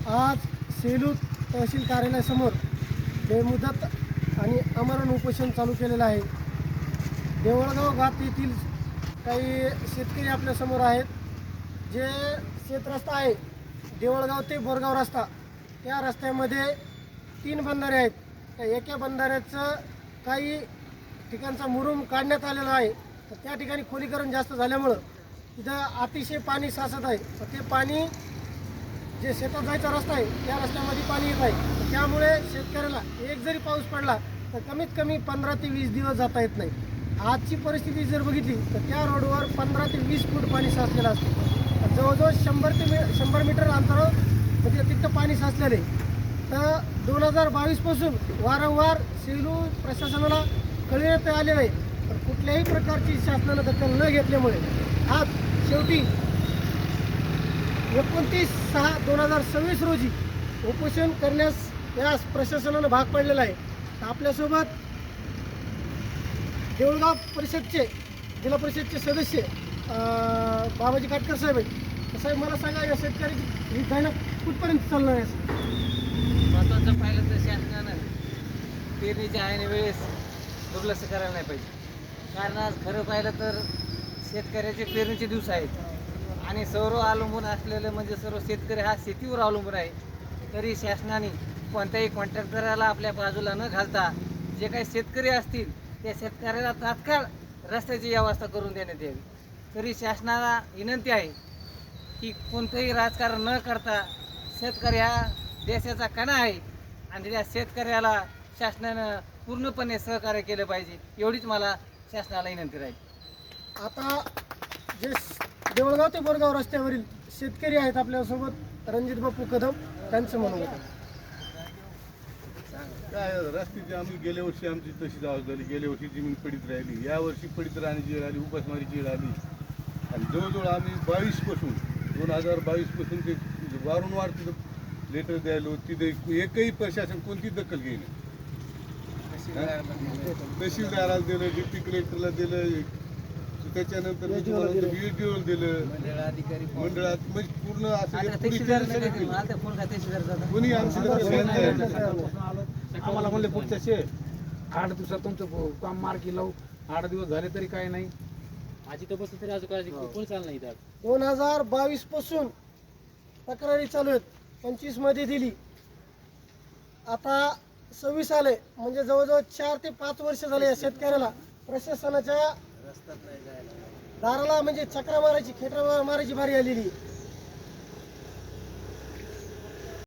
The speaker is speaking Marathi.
आज सेलू तहसील कार्यालयासमोर बेमुदत आणि आमरण उपोषण चालू केलेलं आहे। देवळगाव घाट येथील काही शेतकरी आपल्यासमोर आहेत। जे शेत रस्ता आहे देवळगाव ते बोरगाव रस्ता, त्या रस्त्यामध्ये 3 बंधारे आहेत। त्या एका बंधाऱ्याचं काही ठिकाणचा मुरुम काढण्यात आलेला आहे, तर त्या ठिकाणी खोलीकरण जास्त झाल्यामुळं तिथं अतिशय पाणी साचत आहे। तर ते पाणी जे शेतात जायचा रस्ता आहे त्या रस्त्यामध्ये पाणी येत आहे, तर त्यामुळे शेतकऱ्याला एक जरी पाऊस पडला तर कमीत कमी 15 ते 20 दिवस जाता येत नाही। आजची परिस्थिती जर बघितली तर त्या रोडवर 15 ते 20 फूट पाणी साचलेलं असतं। जवळजवळ 100 मीटर अंतरावर म्हणजे तिथं पाणी साचलेलं आहे। तर 2022 पासून वारंवार सेलू प्रशासनाला कळविण्यात आलेलं आहे, तर कुठल्याही प्रकारची शासनानं दखल न घेतल्यामुळे आज शेवटी 29/6/2026 रोजी उपोषण करण्यास या प्रशासनानं भाग पडलेलं आहे। तर आपल्यासोबत देऊळगाव परिषदचे जिल्हा परिषदचे सदस्य बाबाजी काटकर साहेब आहेत। साहेब, मला सांगा, या शेतकऱ्याची ही गायना कुठपर्यंत चालणार आहे? महत्त्वाचं पाहिलं तर शासनानं पेरणीच्या ऐन वेळेस दुर्लक्ष करायला नाही पाहिजे। कारण आज खरं पाहिलं तर शेतकऱ्याचे पेरणीचे दिवस आहेत आणि सर्व अवलंबून असलेलं म्हणजे सर्व शेतकरी हा शेतीवर अवलंबून आहे। तरी शासनाने कोणत्याही कॉन्ट्रॅक्टराला आपल्या बाजूला न घालता जे काही शेतकरी असतील त्या शेतकऱ्याला तात्काळ रस्त्याची व्यवस्था करून देण्यात यावी। तरी शासनाला विनंती आहे की कोणतंही राजकारण न करता शेतकरी हा देशाचा कणा आहे आणि त्या शेतकऱ्याला शासनानं पूर्णपणे सहकार्य केलं पाहिजे, एवढीच मला शासनाला विनंती राहील। आता जे देवळगाव ते बोरगाव रस्त्यावरील शेतकरी आहेत आपल्यासोबत, रणजित बापू कदम, त्यांचं म्हणणं होतं। काय रस्त्याची आम्ही गेल्या वर्षी आमची तशी आवाज झाली, गेल्या वर्षी जमीन पडीत राहिली, यावर्षी पडीत राहण्याची वेळ आली, उपासमारीची वेळ आली आणि जवळजवळ आम्ही 2022 पासून ते वारंवार तिथं लेटर द्यायलो, तिथे एकही प्रशासन कोणती दखल घेईन। तहसीलदाराला दिलं, डिप्टी कलेक्टरला दिलं, त्याच्यानंतर व्हिडिओ दिलं, मंडळात म्हणजे पूर्ण कोणी आम्हाला म्हणले पुढच्या 8 दिवसात तुमचं काम मार्गी लावू। 8 दिवस झाले तरी काय नाही। आजी तर बस तरी अजून कोण चालणार नाही। 2022 पासून तक्रारी चालू आहेत, 25 मध्ये दिली, आता 26 आले, म्हणजे जवळजवळ 4 ते 5 वर्ष झाले या शेतकऱ्याला प्रशासनाच्या दाराला म्हणजे चक्रा मारायची, खेटरा मारायची बारी आलेली।